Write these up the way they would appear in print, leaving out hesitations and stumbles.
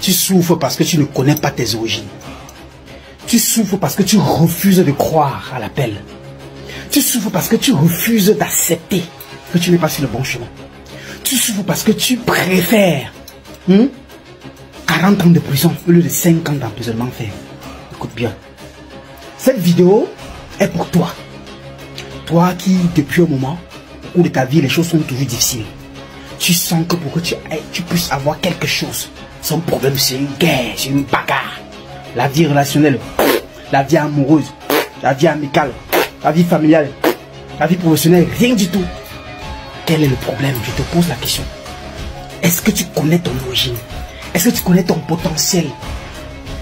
Tu souffres parce que tu ne connais pas tes origines. Tu souffres parce que tu refuses de croire à l'appel. Tu souffres parce que tu refuses d'accepter que tu n'es pas sur le bon chemin. Tu souffres parce que tu préfères 40 ans de prison au lieu de 5 ans d'emprisonnement ferme. Écoute bien. Cette vidéo est pour toi. Toi qui, depuis un moment, au cours de ta vie, les choses sont toujours difficiles. Tu sens que pour que tu puisses avoir quelque chose, c'est un problème, c'est une guerre, c'est une bagarre. La vie relationnelle, la vie amoureuse, la vie amicale, la vie familiale, la vie professionnelle, rien du tout. Quel est le problème? Je te pose la question. Est-ce que tu connais ton origine? Est-ce que tu connais ton potentiel?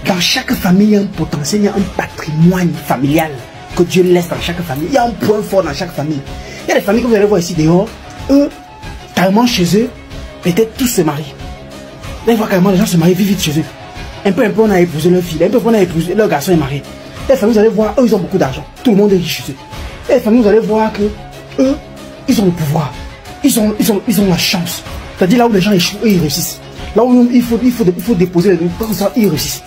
Dans chaque famille, il y a un potentiel, il y a un patrimoine familial que Dieu laisse dans chaque famille. Il y a un point fort dans chaque famille. Il y a des familles que vous allez voir ici dehors, eux, carrément chez eux, peut-être tous se marient. Vous allez voir carrément les gens se marient vite chez eux. Un peu, on a épousé leur fille, un peu, on a épousé, leur garçon est marié. Les familles, vous allez voir, eux, ils ont beaucoup d'argent. Tout le monde est riche chez eux. Les familles, vous allez voir que eux, ils ont le pouvoir. Ils ont la chance. C'est-à-dire là où les gens échouent, eux, ils réussissent. Là où il faut déposer les trucs, ils réussissent.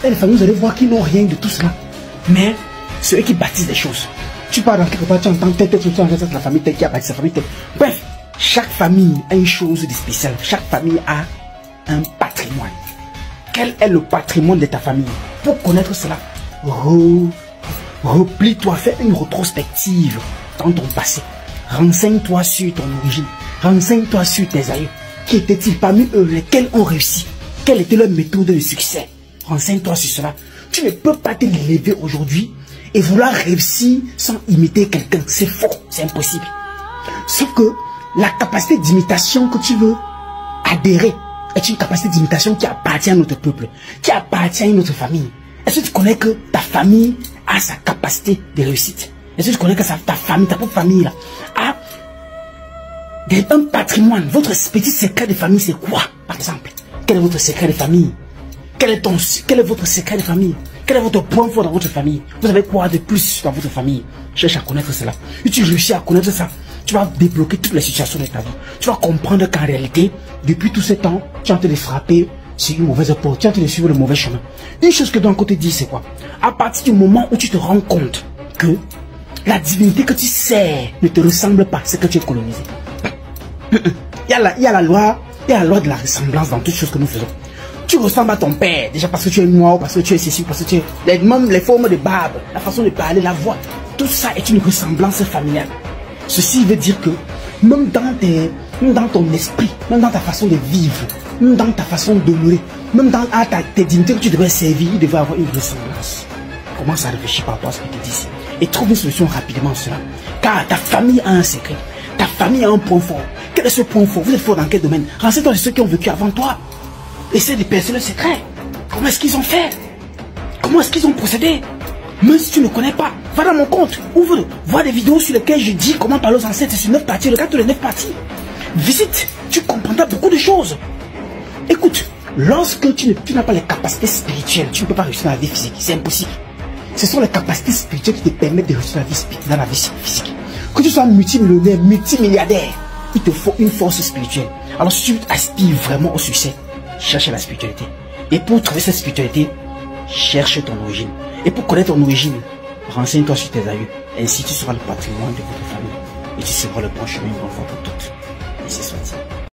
Et les familles, vous allez voir qu'ils n'ont rien de tout cela. Mais c'est eux qui bâtissent des choses. Tu pars dans quelque part, tu entends telle la famille telle qui a bâti sa famille telle. Bref, chaque famille a une chose de spéciale. Chaque famille a un patrimoine. Quel est le patrimoine de ta famille? Pour connaître cela, replie-toi, fais une rétrospective dans ton passé. Renseigne-toi sur ton origine. Renseigne-toi sur tes aïeux. Qui étaient-ils parmi eux? Lesquels ont réussi? Quelle était leur méthode de succès? Renseigne-toi sur cela. Tu ne peux pas te lever aujourd'hui et vouloir réussir sans imiter quelqu'un. C'est faux, c'est impossible. Sauf que la capacité d'imitation que tu veux adhérer est une capacité d'imitation qui appartient à notre peuple, qui appartient à notre famille. Est-ce que tu connais que ta famille a sa capacité de réussite? Est-ce que tu connais que ta famille, ta propre famille là, a un patrimoine? Votre petit secret de famille, c'est quoi, par exemple? Quel est votre secret de famille? Quel est votre secret de famille? Quel est votre point fort dans votre famille? Vous avez quoi de plus dans votre famille? Cherche à connaître cela. Si tu réussis à connaître ça, tu vas débloquer toutes les situations de ta vie. Tu vas comprendre qu'en réalité, depuis tout ce temps, tu es en train de frapper sur une mauvaise porte. Tu es en train de suivre le mauvais chemin. Une chose que je dois encore te dire, c'est quoi? À partir du moment où tu te rends compte que la divinité que tu sers ne te ressemble pas, c'est que tu es colonisé. Il y a la loi de la ressemblance dans toutes choses que nous faisons. Tu ressembles à ton père, déjà parce que tu es noir, parce que tu es ceci, parce que tu es... Même les formes de barbe, la façon de parler, la voix, tout ça est une ressemblance familiale. Ceci veut dire que même dans ton esprit, même dans ta façon de vivre, même dans ta façon d'honorer, même dans tes dignités que tu devrais servir, il devrait avoir une ressemblance. Commence à réfléchir par rapport à ce que tu dis et trouve une solution rapidement à cela. Car ta famille a un secret, ta famille a un point fort. Quel est ce point fort? Vous êtes fort dans quel domaine? Renseigne-toi de ceux qui ont vécu avant toi. Essaie de percer le secret. Comment est-ce qu'ils ont fait? Comment est-ce qu'ils ont procédé? Même si tu ne connais pas, va dans mon compte. Ouvre, vois des vidéos sur lesquelles je dis comment parler aux ancêtres. C'est sur 9 parties. Regarde les 9 parties. Visite, tu comprendras beaucoup de choses. Écoute, lorsque tu n'as pas les capacités spirituelles, tu ne peux pas réussir dans la vie physique. C'est impossible. Ce sont les capacités spirituelles qui te permettent de réussir dans la vie physique. Que tu sois multimillionnaire, multimilliardaire, il te faut une force spirituelle. Alors si tu aspires vraiment au succès, cherche la spiritualité. Et pour trouver cette spiritualité, cherche ton origine. Et pour connaître ton origine, renseigne-toi sur tes aïeux. Ainsi tu seras le patrimoine de votre famille. Et tu seras le bon chemin une bonne fois pour toutes. Ainsi soit-il.